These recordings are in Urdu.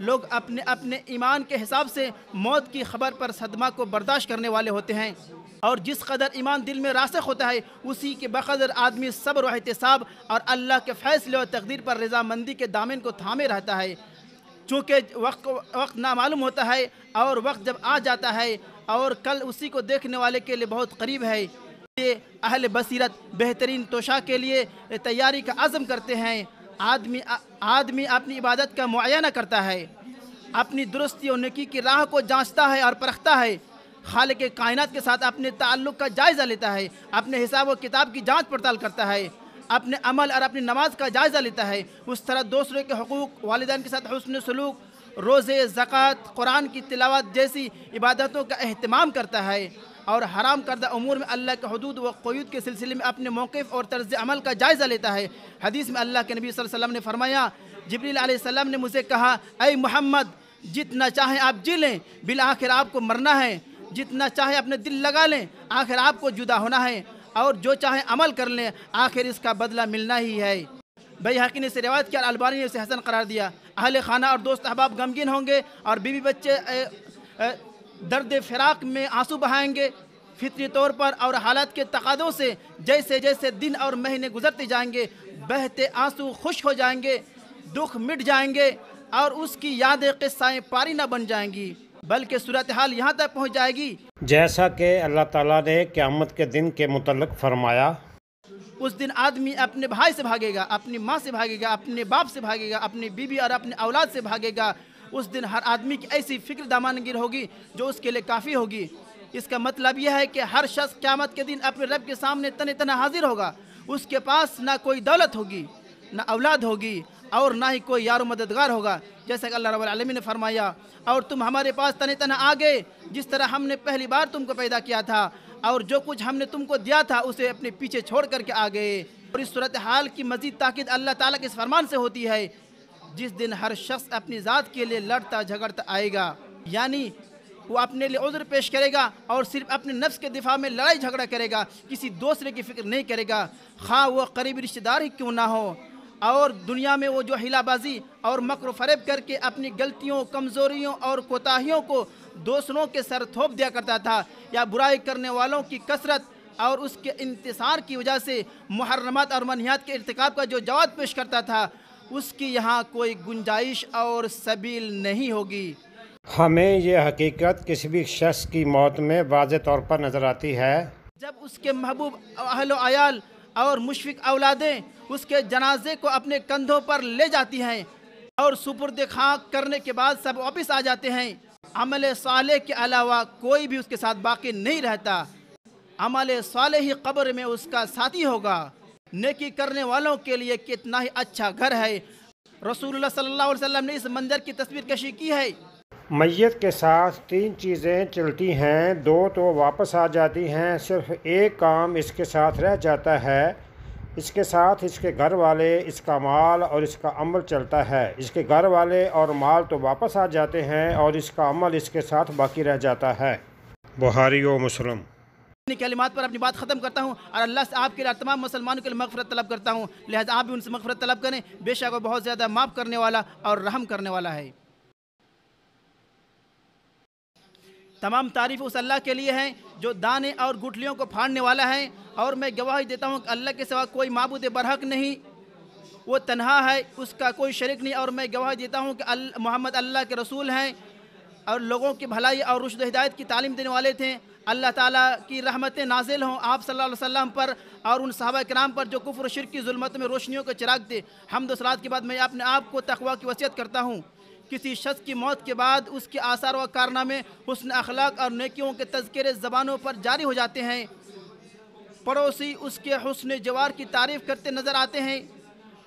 لوگ اپنے اپنے ایمان کے حساب سے موت کی خبر پر صدمہ کو برداشت کرنے والے ہوتے ہیں، اور جس قدر ایمان دل میں راسخ ہوتا ہے اسی کے بقدر آدمی صبر و احتساب اور اللہ کے فیصلے و تقدیر پر رضامندی کے دامن کو تھامے رہتا ہے۔ چونکہ وقت نامعلوم ہوتا ہے اور وقت جب آ جاتا ہے اور کل اسی کو دیکھنے والے کے لیے بہت قریب ہے، یہ اہل بصیرت بہترین توشہ کے لیے تیاری کا عزم کرتے ہیں۔ آدمی اپنی عبادت کا معائنہ کرتا ہے، اپنی درستی و نیکی کی راہ کو جانچتا ہے اور پرکھتا ہے، خالق کائنات کے ساتھ اپنے تعلق کا جائزہ لیتا ہے، اپنے حساب و کتاب کی جانچ پڑتال کرتا ہے، اپنے عمل اور اپنی نماز کا جائزہ لیتا ہے، اس طرح دوسرے کے حقوق، والدین کے ساتھ حسن سلوک، روزے، زکوٰۃ، قرآن کی تلاوت جیسی عبادتوں کا اہتمام کرتا ہے، اور حرام کردہ امور میں اللہ کے حدود و قیود کے سلسلے میں اپنے موقف اور طرز عمل کا جائزہ لیتا ہے۔ حدیث میں اللہ کے نبی صلی اللہ علیہ وسلم نے فرمایا، جبریل علیہ السلام نے مجھے کہا، اے محمد، جتنا چاہیں آپ جی لیں، بالآخر آپ کو مرنا ہے، جتنا چاہیں اپنے دل لگا لیں، آخر آپ کو جدا ہونا ہے، اور جو چاہیں عمل کر لیں، آخر اس کا بدلہ ملنا ہی ہے۔ بیہقی نے اسے روایت کیا اور البانی نے اسے حسن قرار دیا۔ اہل خانہ اور دوست احباب غمگین ہوں گے اور بیوی بچے درد فراق میں آنسو بہائیں گے، فطری طور پر اور حالات کے تقاضوں سے جیسے جیسے دن اور مہینے گزرتے جائیں گے، بہتے آنسو خشک ہو جائیں گے، دکھ مٹ جائیں گے، اور اس کی یادیں قصائیں پاری نہ بن جائیں گی، بلکہ صورتحال یہاں تک پہنچ جائے گی جیسا کہ اللہ تعالیٰ نے قیامت کے دن کے متعلق فرمایا، اس دن آدمی اپنے بھائی سے بھاگے گا، اپنی ماں سے بھاگے گا، اپنے باپ سے بھاگے گا، اپنی بیوی اور اپنے اولاد سے بھاگے گا۔ اس دن ہر آدمی کی ایسی فکر دامانگیر ہوگی جو اس کے لیے کافی ہوگی۔ اس کا مطلب یہ ہے کہ ہر شخص قیامت کے دن اپنے رب کے سامنے تن تنہا حاضر ہوگا۔ اس کے پاس نہ کوئی دولت ہوگی، نہ اولاد ہوگی، اور نہ ہی کوئی یار و مددگار ہوگا، جیسا کہ اللہ رب العالمین نے فرمایا، اور تم ہمارے پاس تن تنہا آ گئے جس طرح ہم نے پہلی بار تم کو پیدا کیا تھا، اور جو کچھ ہم نے تم کو دیا تھا اسے اپنے پیچھے چھوڑ کر کے آ گئے۔ اور اس صورتحال کی مزید تاکید اللہ تعالیٰ کے اس فرمان سے ہوتی ہے، جس دن ہر شخص اپنی ذات کے لیے لڑتا جھگڑتا آئے گا، یعنی وہ اپنے لیے عذر پیش کرے گا اور صرف اپنے نفس کے دفاع میں لڑائی جھگڑا کرے گا، کسی دوسرے کی فکر نہیں کرے گا، خواہ وہ قریبی رشتہ دار ہی کیوں نہ ہو۔ اور دنیا میں وہ جو ہیلا بازی اور مکر و فریب کر کے اپنی غلطیوں، کمزوریوں اور کوتاہیوں کو دوسروں کے سر تھوپ دیا کرتا تھا، یا برائی کرنے والوں کی کثرت اور اس کے انتصار کی وجہ سے محرمات اور منہیات کے ارتکاب کا جو جواب پیش کرتا تھا، اس کی یہاں کوئی گنجائش اور سبیل نہیں ہوگی۔ ہمیں یہ حقیقت کسی بھی شخص کی موت میں واضح طور پر نظر آتی ہے جب اس کے محبوب اہل و عیال اور مشفق اولادیں اس کے جنازے کو اپنے کندھوں پر لے جاتی ہیں اور سپرد خاک کرنے کے بعد سب واپس آ جاتے ہیں، عمل صالح کے علاوہ کوئی بھی اس کے ساتھ باقی نہیں رہتا۔ عمل صالح ہی قبر میں اس کا ساتھی ہوگا۔ نیکی کرنے والوں کے لیے کتنا ہی اچھا گھر ہے۔ رسول اللہ صلی اللہ علیہ وسلم نے اس منظر کی تصویر کشی کی ہے۔ میت کے ساتھ تین چیزیں چلتی ہیں، دو تو واپس آ جاتی ہیں، صرف ایک کام اس کے ساتھ رہ جاتا ہے، اس کے ساتھ اس کے گھر والے، اس کا مال اور اس کا عمل چلتا ہے۔ اس کے گھر والے اور مال تو واپس آ جاتے ہیں اور اس کا عمل اس کے ساتھ باقی رہ جاتا ہے۔ بخاری و مسلم۔ ان کلمات پر اپنی بات ختم کرتا ہوں اور اللہ سے آپ کے لیے تمام مسلمانوں کے لیے مغفرت طلب کرتا ہوں، لہذا آپ بھی ان سے مغفرت طلب کریں، بے شک وہ بہت زیادہ معاف کرنے والا اور رحم کرنے والا ہے۔ تمام تعریف اس اللہ کے لیے ہیں جو دانے اور گٹھلیوں کو پھاڑنے والا ہے، اور میں گواہی دیتا ہوں کہ اللہ کے سوا کوئی معبود برحق نہیں، وہ تنہا ہے، اس کا کوئی شریک نہیں، اور میں گواہی دیتا ہوں کہ محمد اللہ کے رسول ہیں اور لوگوں کی بھلائی اور رشد و ہدایت کی تعلیم دینے والے تھے۔ اللہ تعالیٰ کی رحمتیں نازل ہوں آپ صلی اللہ علیہ وسلم پر اور ان صحابہ کرام پر جو کفر و شرک کی ظلمت میں روشنیوں کے چراغ تھے۔ حمد و صلات کے بعد میں اپنے آپ کو تقویٰ کی وصیت کرتا ہوں۔ کسی شخص کی موت کے بعد اس کے آثار و کارنامے حسن اخلاق اور نیکیوں کے تذکرے زبانوں پر جاری ہو جاتے ہیں، پڑوسی اس کے حسن جوار کی تعریف کرتے نظر آتے ہیں،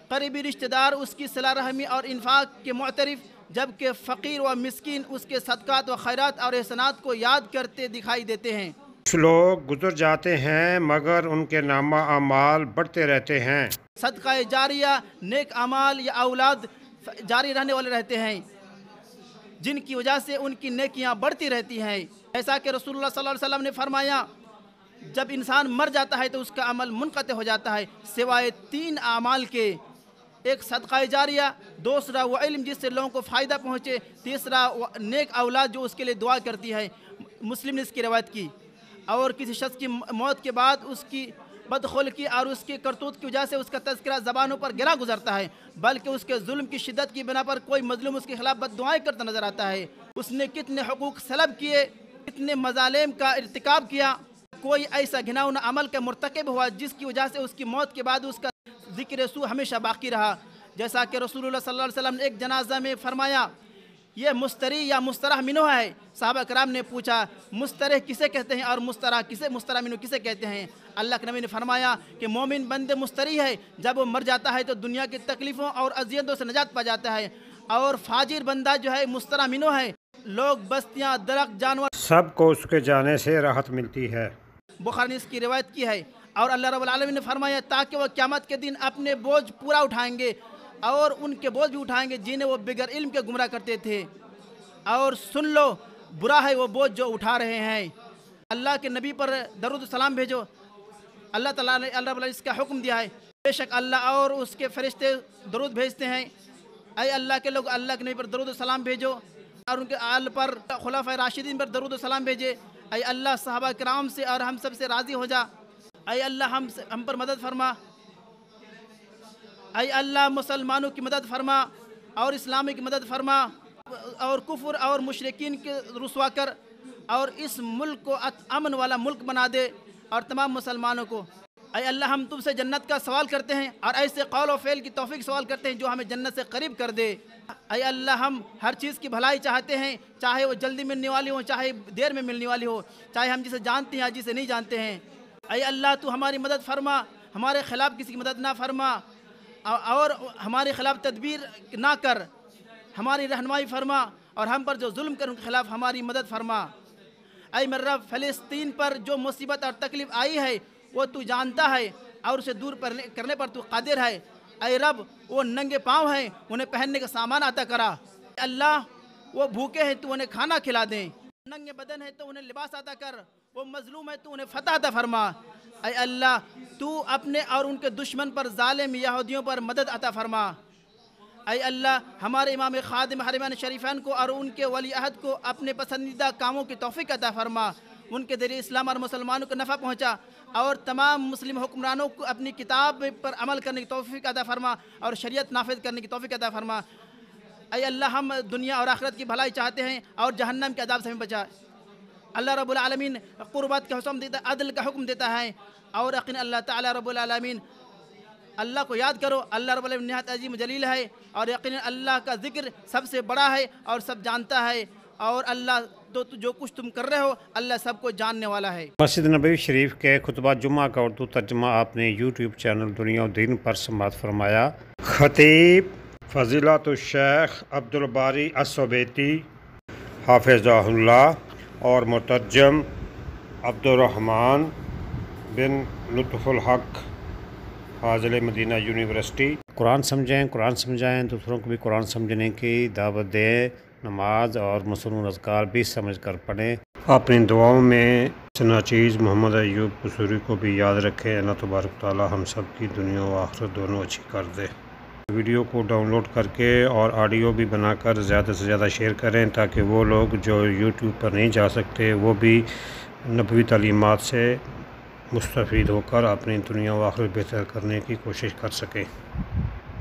قریبی رشتہ دار اس کی صلہ رحمی اور انفاق کے معترف، جبکہ فقیر و مسکین اس کے صدقات و خیرات اور احسانات کو یاد کرتے دکھائی دیتے ہیں۔ کچھ لوگ گزر جاتے ہیں مگر ان کے نامہ اعمال بڑھتے رہتے ہیں۔ صدقہ جاریہ، نیک اعمال یا اولاد جاری رہنے والے رہتے ہیں، جن کی وجہ سے ان کی نیکیاں بڑھتی رہتی ہیں، ایسا کہ رسول اللہ صلی اللہ علیہ وسلم نے فرمایا، جب انسان مر جاتا ہے تو اس کا عمل منقطع ہو جاتا ہے سوائے 3 اعمال کے، ایک صدقہ جاریہ، دوسرا وہ علم جس سے لوگوں کو فائدہ پہنچے، تیسرا وہ نیک اولاد جو اس کے لیے دعا کرتی ہے۔ مسلم نے اس کی روایت کی۔ اور کسی شخص کی موت کے بعد اس کی بدخلقی اور اس کی کرتوت کی وجہ سے اس کا تذکرہ زبانوں پر گرا گزرتا ہے، بلکہ اس کے ظلم کی شدت کی بنا پر کوئی مظلوم اس کے خلاف بد دعائیں کرتا نظر آتا ہے۔ اس نے کتنے حقوق سلب کیے، کتنے مظالم کا ارتکاب کیا، کوئی ایسا گھناؤنا عمل کا مرتکب ہوا جس کی وجہ سے اس کی موت کے بعد اس کا ذکر سوء ہمیشہ باقی رہا۔ جیسا کہ رسول اللہ صلی اللہ علیہ وسلم نے ایک جنازہ میں فرمایا، یہ مستری یا مسترح منو ہے۔ صحابہ کرام نے پوچھا مسترح کسے کہتے ہیں اور مسترح منو کسے کہتے ہیں؟ اللہ کے نبی نے فرمایا کہ مومن بندے مستری ہے، جب وہ مر جاتا ہے تو دنیا کی تکلیفوں اور اذیتوں سے نجات پا جاتا ہے، اور فاجر بندہ جو ہے مسترح منو ہے، لوگ، بستیاں، درخت، جانور سب کو اس کے جانے سے راحت ملتی ہے۔ بخاری نے اس کی روایت کی ہے۔ اور اللہ رب العالمین نے فرمایا تاکہ وہ قیامت کے دن اپنے بوجھ پورا اٹھائیں گے اور ان کے بوجھ بھی اٹھائیں گے جنہیں وہ بغیر علم کے گمراہ کرتے تھے۔ اور سن لو، برا ہے وہ بوجھ جو اٹھا رہے ہیں۔ اللہ کے نبی پر درود و سلام بھیجو۔ اللہ تعالیٰ نے اللہ رب العالمین اس کا حکم دیا ہے، بے شک اللہ اور اس کے فرشتے درود بھیجتے ہیں۔ اے اللہ کے لوگ، اللہ کے نبی پر درود و سلام بھیجو اور ان کے آل پر، خلفائے راشدین پر درود و سلام بھیجے۔ اے اللہ صحابہ کرام سے اور ہم سب سے راضی ہو جا۔ اے اللہ ہم پر مدد فرما۔ اے اللہ مسلمانوں کی مدد فرما اور اسلامی کی مدد فرما، اور کفر اور مشرکین کے رسوا کر، اور اس ملک کو امن والا ملک بنا دے اور تمام مسلمانوں کو۔ اے اللہ ہم تم سے جنت کا سوال کرتے ہیں اور ایسے قول و فعل کی توفیق سوال کرتے ہیں جو ہمیں جنت سے قریب کر دے۔ اے اللہ ہم ہر چیز کی بھلائی چاہتے ہیں، چاہے وہ جلدی ملنے والی ہو، چاہے دیر میں ملنے والی ہو، چاہے ہم جسے جانتے ہیں یا جسے نہیں جانتے ہیں۔ اے اللہ تو ہماری مدد فرما، ہمارے خلاف کسی کی مدد نہ فرما اور ہمارے خلاف تدبیر نہ کر، ہماری رہنمائی فرما، اور ہم پر جو ظلم کر ان کے خلاف ہماری مدد فرما۔ اے میرے رب، فلسطین پر جو مصیبت اور تکلیف آئی ہے وہ تو جانتا ہے اور اسے دور کرنے پر تو قادر ہے۔ اے رب، وہ ننگے پاؤں ہیں، انہیں پہننے کا سامان عطا کرا۔ اے اللہ، وہ بھوکے ہیں تو انہیں کھانا کھلا دیں، ننگے بدن ہیں تو انہیں لباس عطا کر، وہ مظلوم ہے تو انہیں فتح عطا فرما۔ اے اللہ، تو اپنے اور ان کے دشمن پر، ظالم یہودیوں پر مدد عطا فرما۔ اے اللہ، ہمارے امام خادم حرمین شریفین کو اور ان کے ولی عہد کو اپنے پسندیدہ کاموں کی توفیق عطا فرما، ان کے ذریعے اسلام اور مسلمانوں کو نفع پہنچا، اور تمام مسلم حکمرانوں کو اپنی کتاب پر عمل کرنے کی توفیق عطا فرما اور شریعت نافذ کرنے کی توفیق عطا فرما۔ اے اللہ، ہم دنیا اور آخرت کی بھلائی چاہتے ہیں اور جہنم کے عذاب سے ہمیں بچا۔ اللہ رب العالمین قربت کا حکم دیتا ہے، عدل کا حکم دیتا ہے، اور یقین اللہ تعالیٰ رب العالمین، اللہ کو یاد کرو، اللہ رب العالمین نہایت عظیم جلیل ہے، اور یقین اللہ کا ذکر سب سے بڑا ہے اور سب جانتا ہے، اور اللہ تو جو کچھ تم کر رہے ہو اللہ سب کو جاننے والا ہے۔ مسجد نبوی شریف کے خطبہ جمعہ کا اردو ترجمہ آپ نے یوٹیوب چینل دنیا و دین پر سماعت فرمایا۔ خطیب فضیلت الشیخ عبدالباری السویتی حافظہ اللہ اور مترجم عبدالرحمن بن لطف الحق فاضل مدینہ یونیورسٹی۔ قرآن سمجھیں، قرآن سمجھائیں، دوسروں کو بھی قرآن سمجھنے کی دعوت دیں، نماز اور مسنون اذکار بھی سمجھ کر پڑھیں۔ اپنی دعاؤں میں چناچیز محمد ایوب قصوری کو بھی یاد رکھیں۔ اللہ تبارک تعالی ہم سب کی دنیا و آخرت دونوں اچھی کر دے۔ ویڈیو کو ڈاؤن لوڈ کر کے اور آڈیو بھی بنا کر زیادہ سے زیادہ شیئر کریں تاکہ وہ لوگ جو یوٹیوب پر نہیں جا سکتے وہ بھی نبوی تعلیمات سے مستفید ہو کر اپنی دنیا و آخرت بہتر کرنے کی کوشش کر سکیں۔